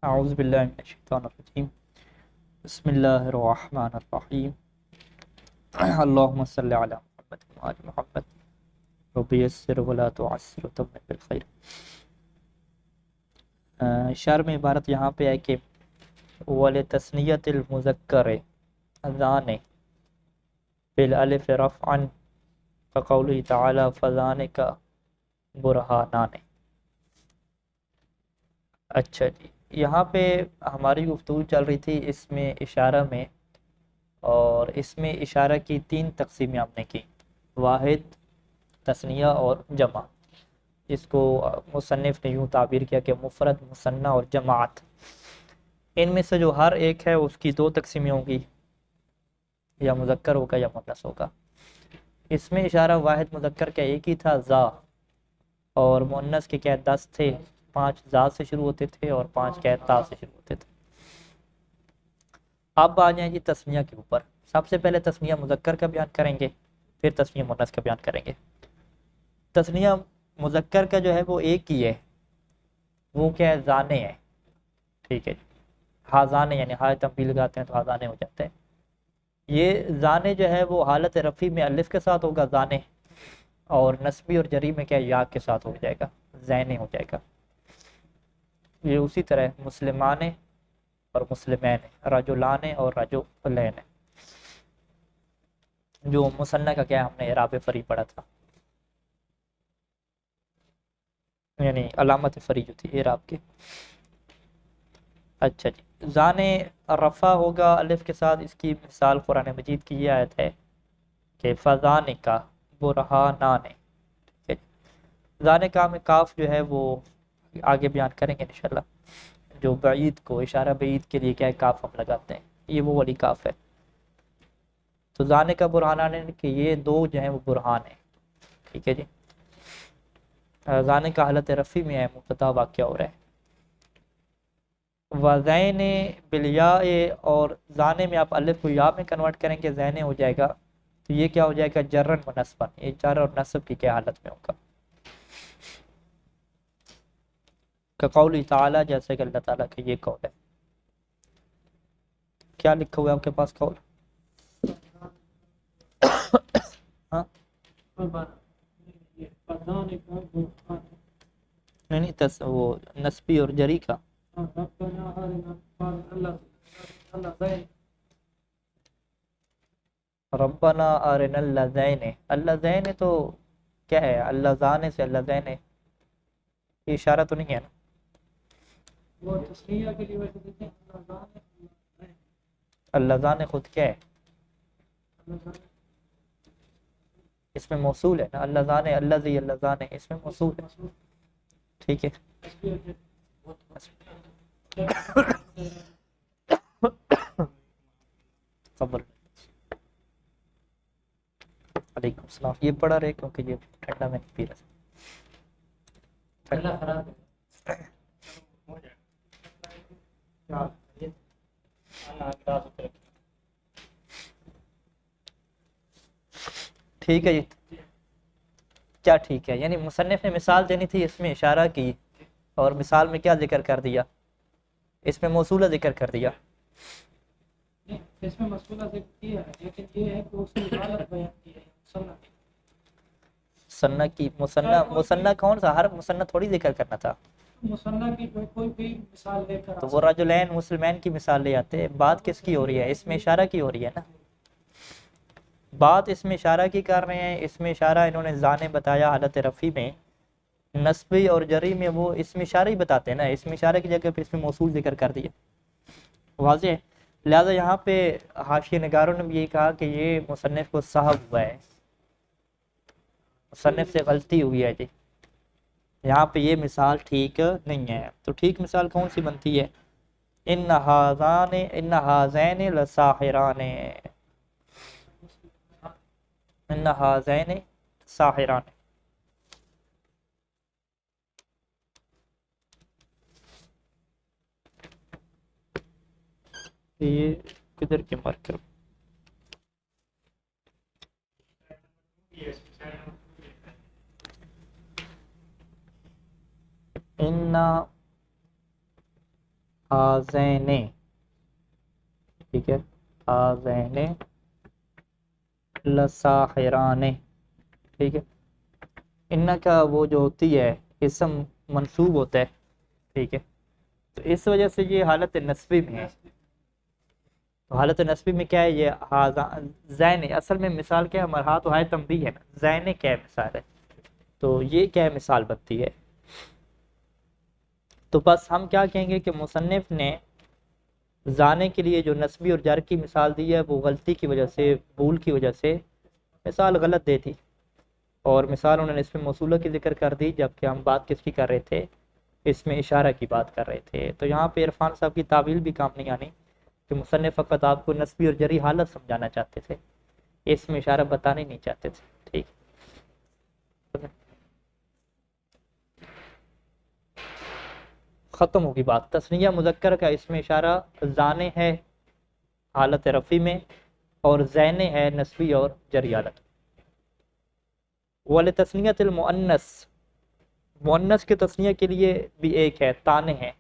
اعوذ باللہ من الشیطان الرجیم بسم اللہ الرحمن الرحیم اللہم صلی علی محمد وآل محمد رب یسر ولا تعسر وتمم بالخیر۔ شعر میں عبارت یہاں پہ ہے کہ وَلِتَثْنِيَةِ الْمُذَكَّرِ ذَانِ بِالْأَلِفِ رَفْعًا كَقَوْلِهِ تَعَالَى فَذَانِكَ بُرْهَانَانِ۔ اچھا جی، یہاں پہ ہماری گفتگو چل رہی تھی اس میں اشارہ میں، اور اس میں اشارہ کی تین تقسیمیں ہم نے کی، واحد، تثنیہ اور جمع، جس کو مصنف نے یوں تعبیر کیا کہ مفرد، مثنی اور جماعت۔ ان میں سے جو ہر ایک ہے اس کی دو تقسیمیں ہوں گی، یا مذکر ہوگا یا مؤنث ہوگا۔ اس میں اشارہ واحد مذکر کا ایک ہی تھا، ذا، اور مؤنث کے کیا 10 تھے، 5 ذا سے شروع ہوتے تھے اور 5 کیا تا سے شروع ہوتے تھے۔ اب آ جائیں جی تثنیہ کے اوپر۔ سب سے پہلے تثنیہ مذکر کا بیان کریں گے، پھر تثنیہ مؤنث کا بیان کریں گے۔ تثنیہ مذکر کا جو ہے وہ ایک ہی ہے، وہ کیا ہے، زانے ہے، ٹھیک ہے جی، ہازانے، یعنی ہائے تنبیہ لگاتے ہیں تو ہازانے ہو جاتے ہیں۔ یہ زانے جو ہے وہ حالت رفع میں الف کے ساتھ ہوگا زانے، اور نسبی اور جری میں کیا یا کے ساتھ ہو جائے گا، زینے ہو جائے گا۔ یہ اسی طرح مسلمانے اور مسلمین، رجلان اور رجلین، جو مثنی کا کیا ہے ہم نے اعراب فری پڑھا تھا، یعنی علامت فری جو تھی اعراب کی۔ اچھا جی، زانے رفع ہوگا الف کے ساتھ، اس کی مثال قرآن مجید کی یہ آیت ہے کہ فَذَانِکَ بُرْہَانَانِ، ٹھیک ہے جی۔ زانے کا میں کاف جو ہے وہ آگے بیان کریں گے انشاءاللہ، جو بعید کو، اشارہ بعید کے لیے کیا ہے کاف ہم لگاتے ہیں، یہ وہ والی کاف ہے۔ تو زانے کا برہانان کہ یہ دو جو ہیں وہ برہان ہیں، ٹھیک ہے جی۔ زانے کا حالت رفع میں ہے، مبتدا واقع ہو رہا ہے۔ وَزَيْنِ بِالْيَاءِ، اور زانے میں آپ الف کو یا میں کنورٹ کریں گے، زینے ہو جائے گا، تو یہ کیا ہو جائے گا، جرن و نصبن، یہ جر اور نصب کی کیا حالت میں ہوگا، کقول تعالیٰ، جیسے کہ اللہ تعالیٰ کا یہ قول ہے۔ کیا لکھا ہوا ہے آپ کے پاس قول؟ ہاں نہیں، وہ نسبی اور جری کا ربنا ارنا اللذین، اللذین تو کیا ہے، اللذان سے اللذین، یہ اشارہ تو نہیں ہے نا؟ وہ تسلیہ کے لیے ویسے دیتے ہیں اللذان خود کیا ہے، اس میں موصول ہے نا، اللذان، اللذی، اللذان، اس میں موصول ہے، ٹھیک ہے۔ صبر، علیکم السلام۔ یہ پڑھا رہے کیونکہ یہ ٹھنڈا میں نہیں پی رہا ٹھیک ہے جی۔ کیا ٹھیک ہے، یعنی مصنف نے مثال دینی تھی، اس میں اشارہ کی، اور مثال میں کیا ذکر کر دیا، اس میں موصولہ ذکر کر دیا۔ اس میں مسئلہ ذکر کیا ہے، لیکن یہ ہے کہ اس کی حالت بیان کی ہے مثنیٰ کی، مثنیٰ کون سا، ہر مثنیٰ تھوڑی ذکر کرنا تھا، مصنع کی کوئی بھی مثال لے کر تو وہ رجلین مسلمین کی مثال لے آتے۔ بات کس کی ہو رہی ہے، اس میں اشارہ کی ہو رہی ہے نا، بات اس میں اشارہ کی کر رہے ہیں۔ اس میں اشارہ انہوں نے زانے بتایا حالت رفع میں، نسبی اور جری میں وہ اس میں اشارہ ہی بتاتے ہیں نا، اس میں اشارہ کی جگہ پہ اس میں موصول ذکر کر دیا، واضح ہے۔ لہذا یہاں پہ حاشیہ نگاروں نے بھی یہی کہا کہ یہ مصنف کو صحب ہوا ہے، مصنف سے غلطی ہوئی ہے جی، یہاں پہ یہ مثال ٹھیک نہیں ہے۔ تو ٹھیک مثال کون سی بنتی ہے، ان ہذین لساحران، ان ہذین ساحران۔ یہ کدھر کے مارکر، ان حاضین، ٹھیک ہے، حاضین لساحران، ٹھیک ہے۔ ان کا وہ جو ہوتی ہے اسم منصوب ہوتا ہے، ٹھیک ہے، تو اس وجہ سے یہ حالت نصبی میں ہے۔ تو حالت نصبی میں کیا ہے، یہ زین، اصل میں مثال کیا ہے، مرحا تو ہے تنبیہ ہے نا، زین کیا ہے مثال ہے، تو یہ کیا ہے مثال بنتی ہے۔ تو بس ہم کیا کہیں گے کہ مصنف نے زانے کے لیے جو نسبی اور جر کی مثال دی ہے وہ غلطی کی وجہ سے، بھول کی وجہ سے مثال غلط دی تھی، اور مثال انہوں نے اس میں موصولہ کی ذکر کر دی، جبکہ ہم بات کس کی کر رہے تھے، اس میں اشارہ کی بات کر رہے تھے۔ تو یہاں پہ عرفان صاحب کی تعویل بھی کام نہیں آنی کہ مصنف فقط آپ کو نسبی اور جری حالت سمجھانا چاہتے تھے، اس میں اشارہ بتانا ہی نہیں چاہتے تھے، ٹھیک۔ ختم ہوگی بات۔ تثنیہ مذکر کا اس میں اشارہ زانے ہے حالت رفی میں، اور زینے ہے نسبی اور جری حالت۔ وَلِتَثْنِيَةِ الْمُؤَنَّثِ، مؤنث کے تثنیہ کے لیے بھی ایک ہے، تانے ہیں،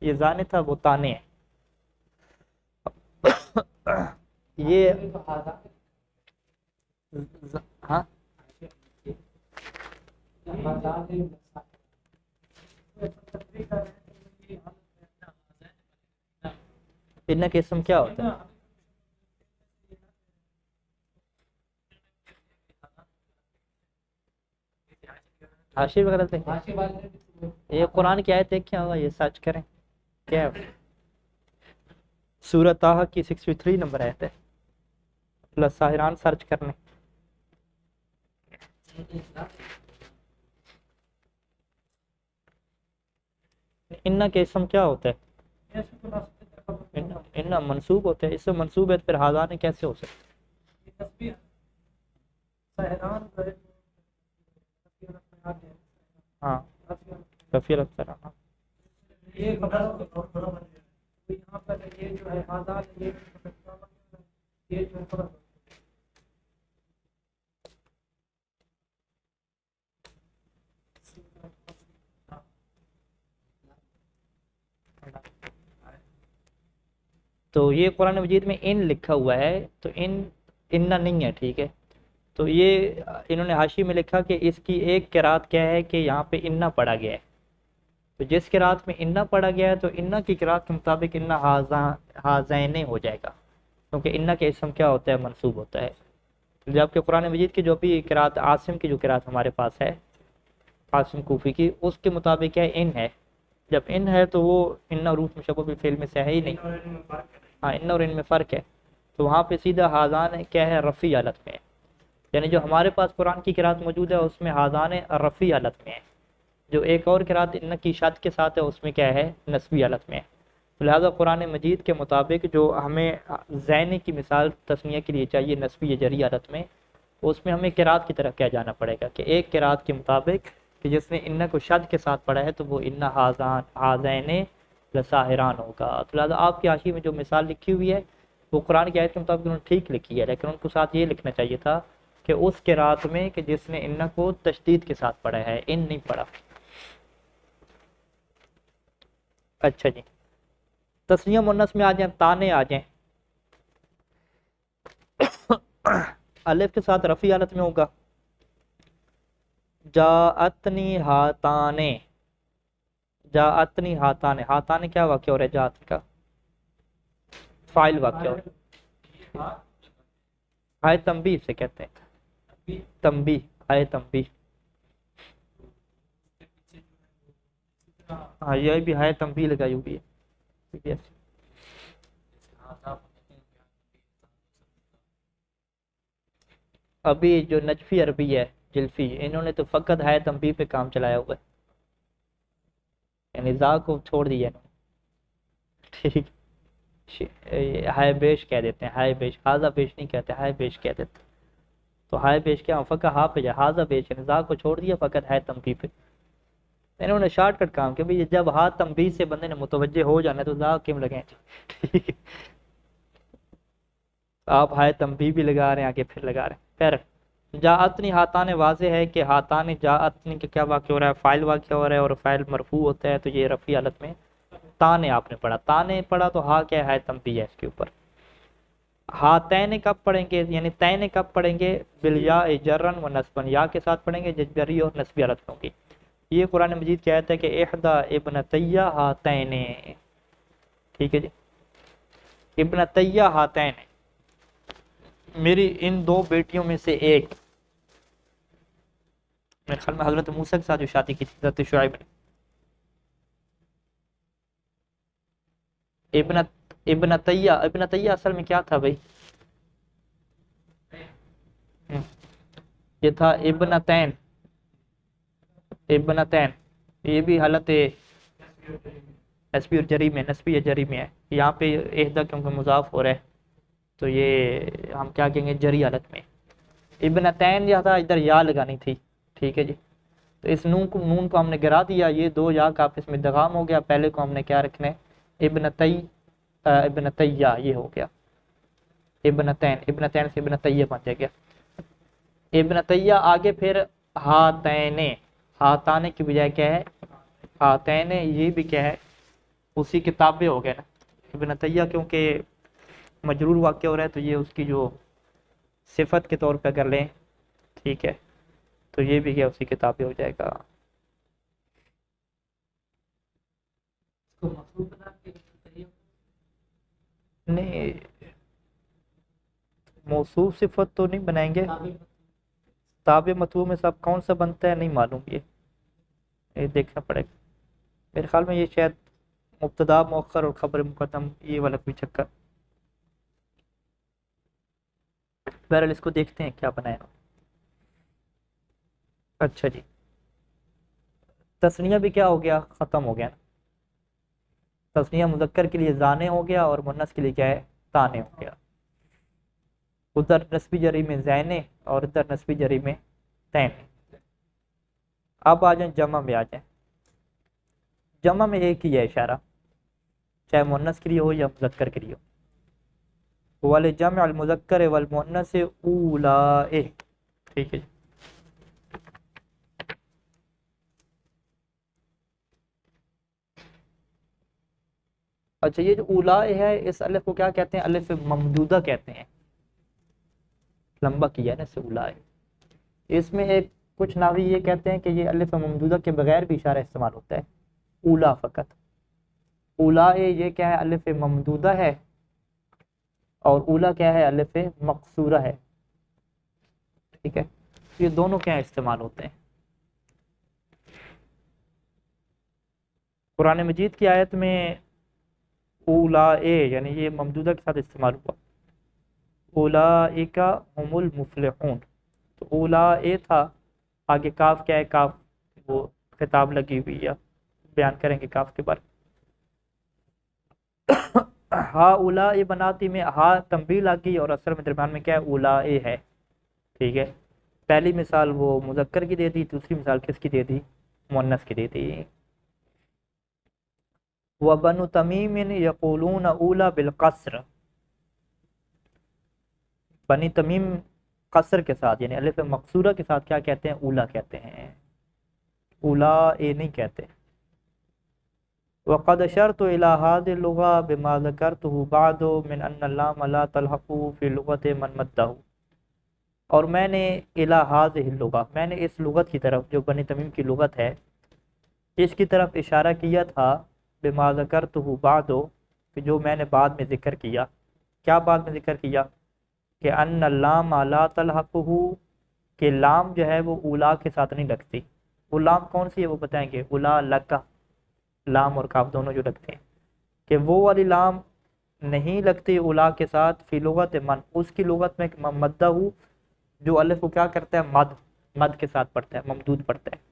یہ زانے تھا وہ تانے ہیں۔ یہ ہاں ان کا اسم کیا ہوتا ہے؟ حاشی وغیرہ دیکھیں، یہ قرآن کی آیت دیکھیں ہوگا، یہ سرچ کریں کیا ہے، سورۃ طٰہٰ کی 63 نمبر آیت ہے، لساحران سرچ کرنے۔ ان کے اسم کیا ہوتا ہے؟ ان منصوب ہوتا ہے، اس سے منصوب ہے، پھر حاضان کیسے ہو سکتا ہے؟ ہاں رفیع الاقصر، ہاں تو یہ قرآن مجید میں ان لکھا ہوا ہے، تو ان نہیں ہے، ٹھیک ہے۔ تو یہ انہوں نے حاشی میں لکھا کہ اس کی ایک قرات کیا ہے کہ یہاں پہ انا پڑھا گیا ہے، تو جس قرات میں انا پڑھا گیا ہے تو انا کی قرات کے مطابق انا حاضین ہو جائے گا، کیونکہ انا کے اسم کیا ہوتا ہے، منصوب ہوتا ہے۔ جبکہ قرآن مجید کی جو بھی قرات، عاصم کی جو قرات ہمارے پاس ہے، عاصم کوفی کی، اس کے مطابق کیا ان ہے، جب ان ہے تو وہ ان حروف مشبہ بالفعل میں سے ہے ہی نہیں، ہاں ان اور ان میں فرق ہے، تو وہاں پہ سیدھا حاضان کیا ہے، رفیع حالت میں ہے، یعنی جو ہمارے پاس قرآن کی قرات موجود ہے اس میں حاضان رفیع حالت میں ہے، جو ایک اور قرات ان کی شد کے ساتھ ہے اس میں کیا ہے، نسبی حالت میں ہے۔ لہذا قرآن مجید کے مطابق جو ہمیں زین کی مثال تثنیہ کے لیے چاہیے نسبی یا جری حالت میں، اس میں ہمیں قرات کی طرف کیا جانا پڑے گا کہ ایک قرات کے مطابق کہ جس نے ان کو شد کے ساتھ پڑھا ہے تو وہ ان حاضین لساحران ہوگا۔ تو لہٰذا آپ کی حاشی میں جو مثال لکھی ہوئی ہے وہ قرآن کی آیت کے مطابق انہوں نے ٹھیک لکھی ہے، لیکن ان کو ساتھ یہ لکھنا چاہیے تھا کہ اس قرات میں کہ جس نے ان کو تشدید کے ساتھ پڑھا ہے، ان نہیں پڑھا۔ اچھا جی، تسنیہ مونس میں آ جائیں، تانے آ جائیں، الف کے ساتھ رفیع حالت میں ہوگا، جاءتنی ہاتانے، جاءتنی ہاتانے، ہاتانے کیا واقعہ ہو رہا ہے، جاءت کا فاعل واقعہ ہو رہا ہے، ہائے تنبیہ سے کہتے ہیں، تنبیہ، ہائے تنبیہ، ہاں یہ بھی ہائے تنبیہ لگائی ہوئی ہے۔ ابھی جو نجفی عربی ہے جلفی، انہوں نے تو فقط ہائے تنبیہ پہ کام چلایا ہوا ہے، یعنی زا کو چھوڑ دیا ہے، ٹھیک، ہائے بیش کہہ دیتے ہیں، ہائے بیش، ہاضا بیش نہیں کہتے، ہائے بیش کہہ دیتے ہیں، تو ہائے بیش کیا فقط ہا پہ جائے، ہاضا بیش، یعنی زا کو چھوڑ دیا، فقط ہائے تنبیہ پہ۔ انہوں نے شارٹ کٹ کام کیا بھئی جب ہاتھ تنبیہ سے بندے نے متوجہ ہو جانا ہے تو زا کیوں لگیں، ٹھیک ہے، آپ ہائے تنبیہ بھی لگا رہے ہیں آگے پھر لگا رہے ہیں۔ پھر جاءتنی ہاتان واضح ہے کہ ہاتان جاءتنی کا کیا واقع ہو رہا ہے، فاعل واقع ہو رہا ہے، اور فاعل مرفوع ہوتا ہے تو یہ رفیع حالت میں تانے آپ نے پڑھا، تانے پڑھا تو ہا کیا ہے؟ تنبیہ ہے اس کے اوپر۔ ہاتین کب پڑھیں گے یعنی تین کب پڑھیں گے؟ بالیاء جرن و نصبن، یا کے ساتھ پڑھیں گے جری اور نصبی حالت ہوں گی۔ یہ قرآن مجید کی آیت ہے کہ احدا ابنتی ہاتین، ٹھیک ہے جی، ابنتی ہاتین، میری ان دو بیٹیوں میں سے ایک، میرے خیال میں حضرت موسیٰ کے ساتھ جو شادی کی تھی حضرت شعیب نے، ابنتیہ اصل میں کیا تھا بھائی؟ یہ تھا ابنتین، ابنتین، یہ بھی حالت نسبی اور جری میں، نسبی یا جری میں ہے۔ یہاں پہ احدا کیونکہ مضاف ہو رہا ہے تو یہ ہم کیا کہیں گے؟ جری حالت میں۔ ابنتین یا تھا، ادھر یا لگانی تھی، ٹھیک ہے جی، تو اس نون کو ہم نے گرا دیا، یہ دو یا کا آپس میں ادغام ہو گیا، پہلے کو ہم نے کیا رکھنا ہے؟ ابنتیہ، یہ ہو گیا ابنتین، ابنتین سے ابنتیہ بن جائے گا ابنتیہ۔ آگے پھر ہاتین، ہاتانے کی بجائے کیا ہے؟ ہاتین، یہ بھی کیا ہے؟ اسی کتابیں ہو گئے نا، ابنتیہ کیونکہ مجرور واقع ہو رہا ہے تو یہ اس کی جو صفت کے طور پہ کر لیں، ٹھیک ہے، تو یہ بھی کیا اسی کتابیں ہو جائے گا۔ نہیں، موصوف صفت تو نہیں بنائیں گے، تابع مطلوب میں سب کون سا بنتا ہے نہیں معلوم، یہ دیکھنا پڑے گا۔ میرے خیال میں یہ شاید مبتدا مؤخر اور خبر مقدم، یہ والا کوئی چکر، بہرحال اس کو دیکھتے ہیں کیا بنایا۔ اچھا جی، تثنیہ بھی کیا ہو گیا؟ ختم ہو گیا نا، تثنیہ مذکر کے لیے زانے ہو گیا اور مؤنث کے لیے کیا ہے؟ تانے ہو گیا۔ ادھر نسبی جری میں زینے اور ادھر نسبی جری میں تین۔ اب آ جائیں جمع میں، آ جائیں جمع میں ایک ہی ہے اشارہ، چاہے مؤنث کے لیے ہو یا مذکر کے لیے ہو، وَلِجَمْعِ الْمُذَكَّرِ وَالْمُؤَنَّثِ أُولَٰئِ، ٹھیک ہے جی۔ اچھا، یہ جو اولائے ہے اس الف کو کیا کہتے ہیں؟ الف ممدودہ کہتے ہیں، لمبا کیا ہے نا اسے اولائے۔ اس میں ایک کچھ ناوی یہ کہتے ہیں کہ یہ الف ممدودہ کے بغیر بھی اشارہ استعمال ہوتا ہے، اولا فقط۔ اولائے یہ کیا ہے؟ الف ممدودہ ہے، اور اولا کیا ہے؟ الف مقصورہ ہے، ٹھیک ہے، یہ دونوں کیا استعمال ہوتے ہیں۔ قرآن مجید کی آیت میں اولائے یعنی یہ ممدودہ کے ساتھ استعمال ہوا، اولائک هم المفلحون، تو اولائے تھا، آگے کاف کیا ہے؟ کاف وہ خطاب لگی ہوئی ہے، بیان کریں گے کاف کے بارے۔ ہا اولائے بناتی میں ہا تنبیہ لگی اور اثر میں درمیان میں کیا ہے؟ اولائے ہے، ٹھیک ہے۔ پہلی مثال وہ مذکر کی دے دی، دوسری مثال کس کی دے دی؟ مؤنث کی دے دی۔ وَبَنُو تَمِيمٍ يَقُولُونَ أُولَى بِالْقَصْرِ، بنی تمیم قصر کے ساتھ یعنی الف مقصورہ کے ساتھ کیا کہتے ہیں؟ اولا کہتے ہیں، اولا اے نہیں کہتے۔ وَقَدْ أَشَرْتُ إِلَى هَذِهِ اللُّغَةِ بِمَا ذَكَرْتُهُ بَعْدُ مِنْ أَنَّ اللَّامَ لَا تَلْحَقُ فِي لُغَةِ مَنْ مَدَّهُ، اور میں نے إِلَى هَذِهِ اللُّغَةِ، میں نے اس لغت کی طرف جو بنی تمیم کی لغت ہے اس کی طرف اشارہ کیا تھا، بِمَا ذَكَرْتُهُ بَعْدُ، کہ جو میں نے بعد میں ذکر کیا۔ کیا بعد میں ذکر کیا؟ کہ ان اللام لا تلحقہ، کہ لام جو ہے وہ اولا کے ساتھ نہیں لگتی۔ وہ لام کون سی ہے وہ بتائیں گے؟ اولا لکا، لام اور کاف دونوں جو لگتے ہیں، کہ وہ والی لام نہیں لگتی اولا کے ساتھ، فی لغت من، اس کی لغت میں مدہ، جو الف کو کیا کرتا ہے؟ مد، مد کے ساتھ پڑھتا ہے، ممدود پڑھتا ہے،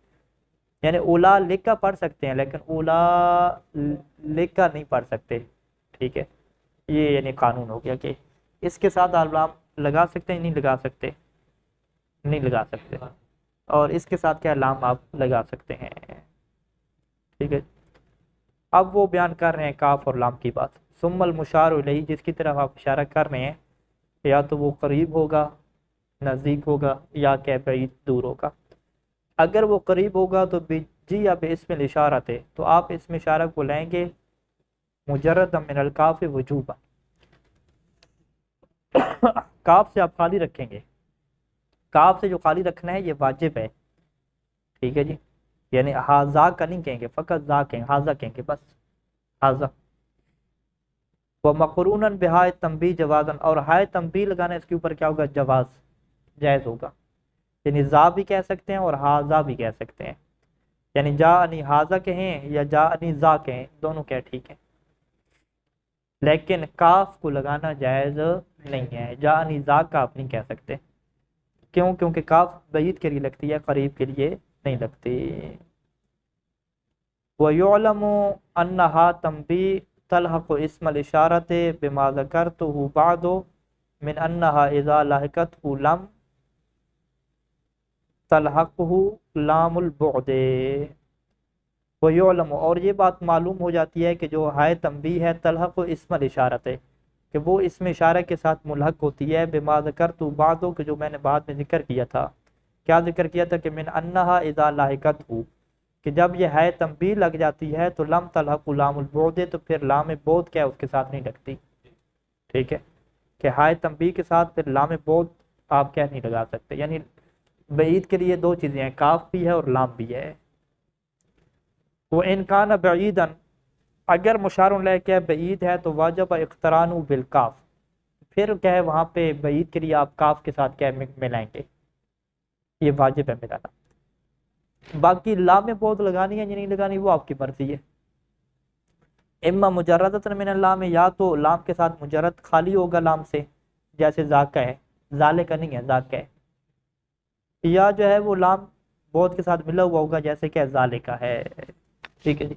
یعنی اولا لکا پڑھ سکتے ہیں لیکن اولا لکا نہیں پڑھ سکتے، ٹھیک ہے۔ یہ یعنی قانون ہو گیا کہ اس کے ساتھ لام لگا سکتے ہیں، نہیں لگا سکتے، نہیں لگا سکتے، اور اس کے ساتھ کیا لام آپ لگا سکتے ہیں، ٹھیک ہے۔ اب وہ بیان کر رہے ہیں کاف اور لام کی بات۔ ثم المشار الیہ، جس کی طرف آپ اشارہ کر رہے ہیں، یا تو وہ قریب ہوگا، نزدیک ہوگا، یا کہ بعید دور ہوگا۔ اگر وہ قریب ہوگا تو جی یا بے اسم الاشارہ تھے، تو آپ اسم اشارہ کو لیں گے مجرد من الکاف وجوبا، کاف سے آپ خالی رکھیں گے، کاف سے جو خالی رکھنا ہے یہ واجب ہے، ٹھیک ہے جی، یعنی ہاذا کا نہیں کہیں گے، فقط ذا کہیں گے، ہاذا کہیں گے بس، ہاذا۔ ومقرونا بہائے تنبیہ جوازا، اور ہائے تنبیہ لگانا اس کے اوپر کیا ہوگا؟ جواز، جائز ہوگا، یعنی ذا بھی کہہ سکتے ہیں اور ہاذا بھی کہہ سکتے ہیں، یعنی جاءنی ہاذا کہیں یا جاءنی ذا کہیں، دونوں کیا ٹھیک ہے، لیکن کاف کو لگانا جائز نہیں ہے، جاءنی ذا کا آپ نہیں کہہ سکتے، کیوں؟ کیونکہ کاف بعید کے لیے لگتی ہے، قریب کے لیے نہیں لگتی۔ وَيُعْلَمُ أَنَّهَا تَنْبِيهٌ تَلْحَقُ اسم الإشارة بما ذكرته بعد من أنها إذا لحقته لم تلحقه لام البعد۔ وَيُعْلَمُ، اور یہ بات معلوم ہو جاتی ہے کہ جو ہائے تنبیہ ہے تلحق اسم الاشارت، کہ وہ اسم اشارہ کے ساتھ ملحق ہوتی ہے، بما ذکرت بعد، کہ جو میں نے بعد میں ذکر کیا تھا، کیا ذکر کیا تھا؟ کہ من انہا اذا لاحقتہ، کہ جب یہ ہائے تنبیہ لگ جاتی ہے تو لم تلحق لام البعد، تو پھر لام بعد کیا اس کے ساتھ نہیں لگتی، ٹھیک ہے، کہ ہائے تنبیہ کے ساتھ پھر لام بعد آپ کیا نہیں لگا سکتے، یعنی بعید کے لیے دو چیزیں ہیں، کاف بھی ہے اور لام بھی ہے۔ وہ ان کان بعیدا، اگر مشار الیہ کیا بعید ہے تو واجب اقتران بالکاف، پھر کیا ہے وہاں پہ بعید کے لیے آپ کاف کے ساتھ کیا ملائیں گے، یہ واجب ہے ملانا۔ باقی لام بعد لگانی ہے یا نہیں لگانی وہ آپ کی مرضی ہے، اما مجردۃ من اللام، یا تو لام کے ساتھ مجرد خالی ہوگا لام سے، جیسے ذاکا ہے، ذالک نہیں ہے، ذاکا ہے، یا جو ہے وہ لام بعد کے ساتھ ملا ہوا ہوگا، جیسے کہ ذالک ہے، ٹھیک ہے جی،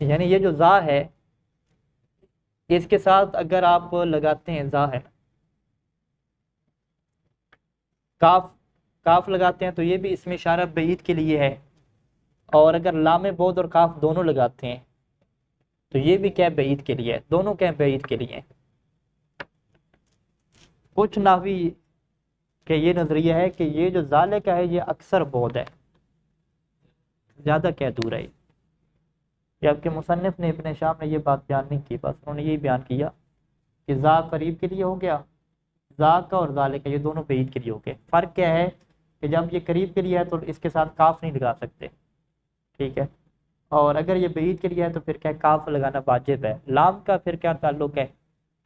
یعنی یہ جو ذا ہے اس کے ساتھ اگر آپ لگاتے ہیں، ذا ہے کاف، کاف لگاتے ہیں تو یہ بھی اسم اشارہ بعید کے لیے ہے، اور اگر لام بعد اور کاف دونوں لگاتے ہیں تو یہ بھی کیا بعید کے لیے ہے، دونوں کیا بعید کے لیے ہیں۔ کچھ نحوی کہ یہ نظریہ ہے کہ یہ جو ذالک ہے یہ اکثر بعد ہے، زیادہ کیا دور ہے، جبکہ مصنف نے ابن شام نے یہ بات بیان نہیں کی، بس انہوں نے یہی بیان کیا کہ ذا قریب کے لیے ہو گیا، ذا کا اور ذالک یہ دونوں بعید کے لیے ہو گئے۔ فرق کیا ہے کہ جب یہ قریب کے لیے ہے تو اس کے ساتھ کاف نہیں لگا سکتے، ٹھیک ہے، اور اگر یہ بعید کے لیے ہے تو پھر کیا کاف لگانا واجب ہے۔ لام کا پھر کیا تعلق ہے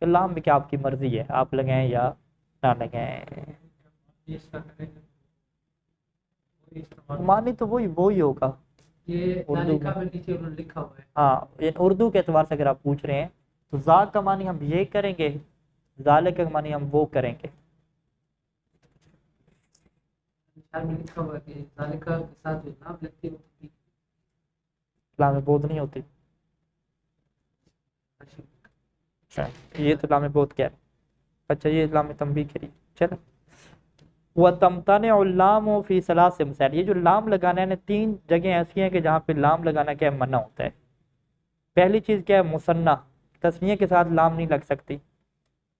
کہ لام بھی کیا آپ کی مرضی ہے، آپ لگائیں یا نہ لگائیں، معنی تو وہی ہوگا، یہ اردو ذالکہ میں نیچے انہوں نے لکھا ہوا ہے، ہاں، اردو کے اعتبار سے اگر آپ پوچھ رہے ہیں تو ذا کا معنی ہم یہ کریں گے، ذالک کا معنی ہم وہ کریں گے۔ شاید میں لکھا ہوا ہے کہ ذالکہ کے ساتھ جو لام لگتی ہے وہ بھی لام بود نہیں ہوتی، اچھا یہ تو لام بود کیا ہے، اچھا یہ لام تنبیہ کے لیے، چلو۔ وَتَمْتَنِعُ اللَّامُ فِي ثَلَاثِ مَسَائِلٍ، یہ جو لام لگانا ہے نا تین جگہیں ایسی ہیں کہ جہاں پہ لام لگانا کیا منع ہوتا ہے۔ پہلی چیز کیا ہے؟ مثنیٰ، تثنیہ کے ساتھ لام نہیں لگ سکتی،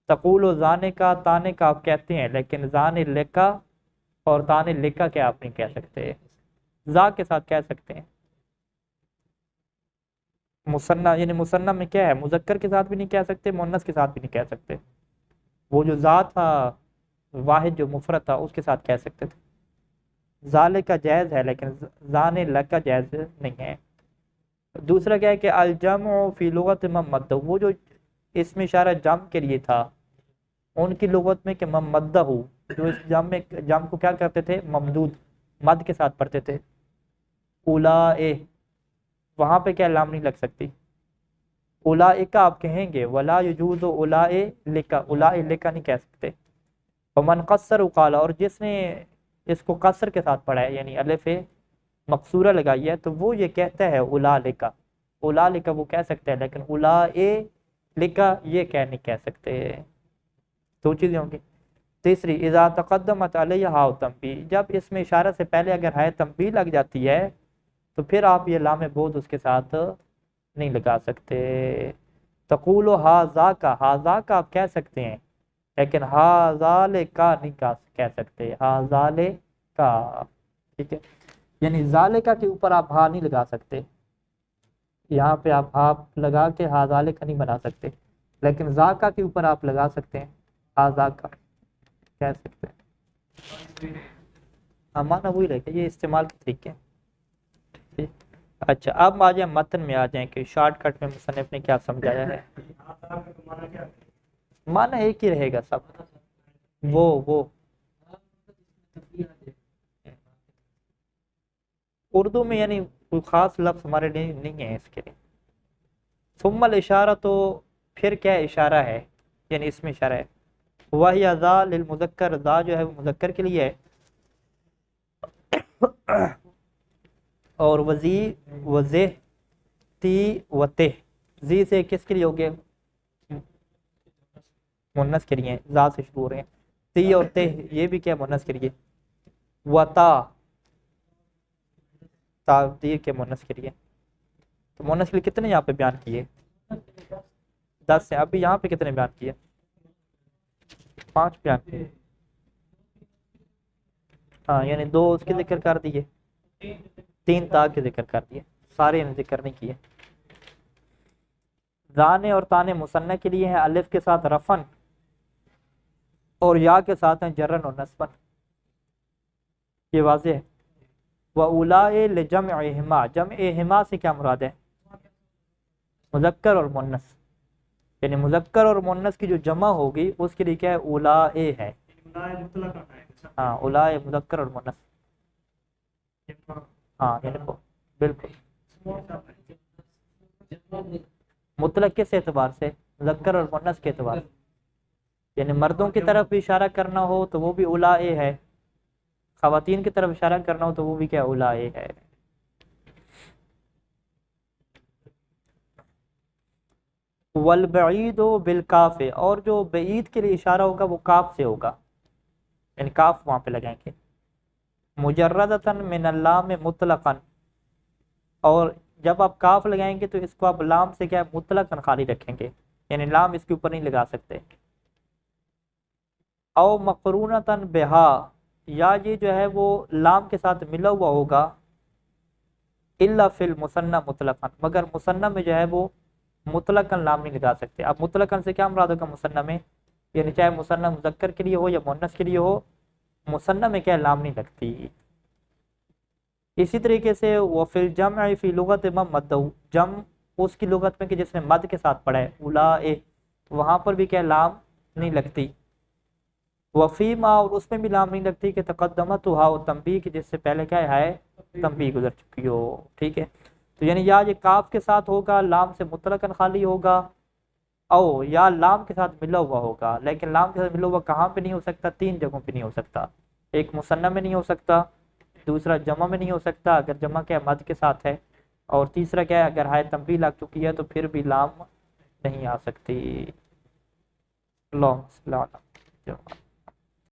تقول و زانے کا تانے کا آپ کہتے ہیں، لیکن زانے لکا اور تانے لکا کیا آپ نہیں کہہ سکتے، زا کے ساتھ کہہ سکتے ہیں۔ مثنیٰ یعنی مثنیٰ میں کیا ہے، مذکر کے ساتھ بھی نہیں کہہ سکتے، مؤنث کے ساتھ بھی نہیں کہہ سکتے، وہ جو ذا تھا واحد جو مفرد تھا اس کے ساتھ کہہ سکتے تھے، ذالک کا جائز ہے لیکن زانے لکا جائز نہیں ہے۔ دوسرا کیا ہے کہ الجمع فی لغت من مدہ، وہ جو اسم اشارہ جمع کے لیے تھا ان کی لغت میں کہ من مدہ ہو، جو اس جمع کو کیا کرتے تھے؟ ممدود، مد کے ساتھ پڑھتے تھے، اولائے، وہاں پہ کیا لام نہیں لگ سکتی، اولائکا آپ کہیں گے، ولا یجوز اولائے لکا، اولائے لکا نہیں کہہ سکتے۔ ومن قصر قال، اور جس نے اس کو قصر کے ساتھ پڑھا ہے یعنی الف مقصورہ لگائی ہے تو وہ یہ کہتا ہے اولا لکا، اولا لکا وہ کہہ سکتے ہیں، لیکن اولا لکا یہ نہیں کہہ سکتے، دو چیزیں ہوں گی۔ تیسری اذا تقدمت علیہ ہاء تنبیہ، جب اس میں اشارہ سے پہلے اگر ہائے تنبیہ لگ جاتی ہے تو پھر آپ یہ لام بود اس کے ساتھ نہیں لگا سکتے۔ تقول ہاذا کا، ہاذا کا آپ کہہ سکتے ہیں لیکن ہاذال کا نہیں کہہ سکتے، ہاذال کا، ٹھیک ہے، یعنی ذالکہ کے اوپر آپ ہاں نہیں لگا سکتے، یہاں پہ آپ آپ لگا کے ہاذالے کا نہیں بنا سکتے، لیکن ذاکا کے اوپر آپ لگا سکتے ہیں، ہاذا کا کہہ سکتے ہیں، معنی وہی رہے گا، یہ استعمال کے طریقے ہیں۔ اچھا اب آ جائیں متن میں، آ جائیں کہ شارٹ کٹ میں مصنف نے کیا سمجھایا ہے۔ معنی ایک ہی رہے گا سب، وہ اردو میں یعنی کوئی خاص لفظ ہمارے لیے نہیں ہے اس کے لیے۔ ثم الاشارہ تو پھر کیا اشارہ ہے، یعنی اس میں اشارہ ہے، وہی ذا للمذکر، ذا جو ہے وہ مذکر کے لیے ہے، اور وزی وزہ تی وتے، زی سے کس کے لیے ہو گئے، مونس کے لیے، ذا سے شروع ہو رہے ہیں، تی اور تے یہ بھی کیا مونس کے لیے، وتا تعدیر کے مونس کے لیے۔ تو مونس کے لیے کتنے یہاں پہ بیان کیے، 10 سے، ابھی یہاں پہ کتنے بیان کیے، 5 بیان کیے، ہاں یعنی 2 اس کے ذکر کر دیے، 3 تا کے ذکر کر دیے، سارے ذکر نہیں کیے۔ زانے اور تانے مثنہ کے لیے ہیں الف کے ساتھ رفن، اور یا کے ساتھ ہیں جرن اور نصبن، یہ واضح ہے۔ وَأُولَٰئِ لِجَمْعِهِمَا، جمع سے کیا مراد ہے، مذکر اور مؤنث، یعنی مذکر اور مؤنث کی جو جمع ہوگی اس کے لیے کیا ہے، اولائے ہے، ہاں اولائے مذکر اور مؤنث، ہاں یعنی بالکل مطلق کس اعتبار سے، مذکر اور مؤنث کے اعتبار سے، یعنی مردوں کی طرف بھی اشارہ کرنا ہو تو وہ بھی اولائے ہے، خواتین کی طرف اشارہ کرنا ہو تو وہ بھی کیا اولائے ہے۔ والبعید بالکاف، اور جو بعید کے لیے اشارہ ہوگا وہ کاف سے ہوگا، یعنی کاف وہاں پہ لگائیں گے، مجردتاً من اللام مطلقاً، اور جب آپ کاف لگائیں گے تو اس کو آپ لام سے کیا مطلقاً خالی رکھیں گے، یعنی لام اس کے اوپر نہیں لگا سکتے۔ او مقرونتاً بہا، یا یہ جو ہے وہ لام کے ساتھ ملا ہوا ہوگا، الا فی المثنى مطلقاً، مگر مثنى میں جو ہے وہ مطلقاً لام نہیں لگا سکتے۔ اب مطلقاً سے کیا مراد ہوگا مثنى میں، یعنی چاہے مثنى مذکر کے لیے ہو یا مؤنث کے لیے ہو، مثنى میں کیا لام نہیں لگتی۔ اسی طریقے سے وفی الجمع فی لغت من مدہ، جمع اس کی لغت میں کہ جس نے مد کے ساتھ پڑھا ہے، اولائے، وہاں پر بھی کیا لام نہیں لگتی۔ وفی ما، اور اس میں بھی لام نہیں لگتی کہ تقدمت ہا و تنبیہ، کہ جس سے پہلے کیا ہے تنبیہ گزر چکی ہو، ٹھیک ہے۔ تو یعنی یا یہ کاف کے ساتھ ہوگا، لام سے مطلقاً خالی ہوگا، او یا لام کے ساتھ ملا ہوا ہوگا، لیکن لام کے ساتھ ملا ہوا کہاں پہ نہیں ہو سکتا، 3 جگہوں پہ نہیں ہو سکتا، ایک مثنیٰ میں نہیں ہو سکتا، دوسرا جمع میں نہیں ہو سکتا اگر جمع کیا مد کے ساتھ ہے، اور تیسرا کیا ہے اگر ہائے تنبیہ لگ چکی ہے تو پھر بھی لام نہیں آ سکتی۔ اللہم صلی اللہ علیہ وسلم۔